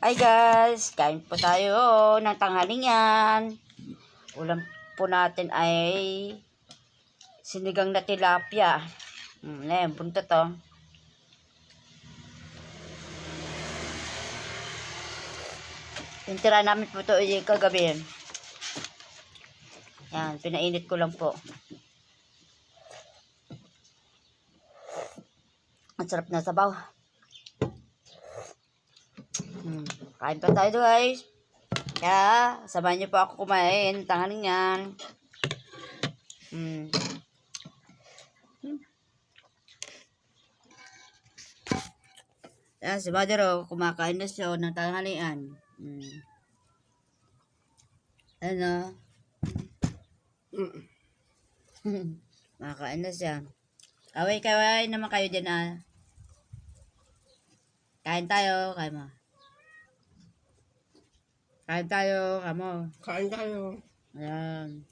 Hi guys, kain po tayo ng tanghalingan. Ulam po natin ay sinigang na tilapia. Ayan, buntot to. Yung tira namin po ito ay kagabi. Yan, pinainit ko lang po. Ang sarap na sabaw. Kain pa tayo guys. Kaya, samahan niyo po ako kumain. Tanghalingan. Yan, si Mother kumakain na siya ng tanghalian. Ano? Kumakain na siya. Kaway-kaway naman kayo dyan ah. Kain tayo, kain mo. Kain tayo, kain mo. Kain tayo. Ayan.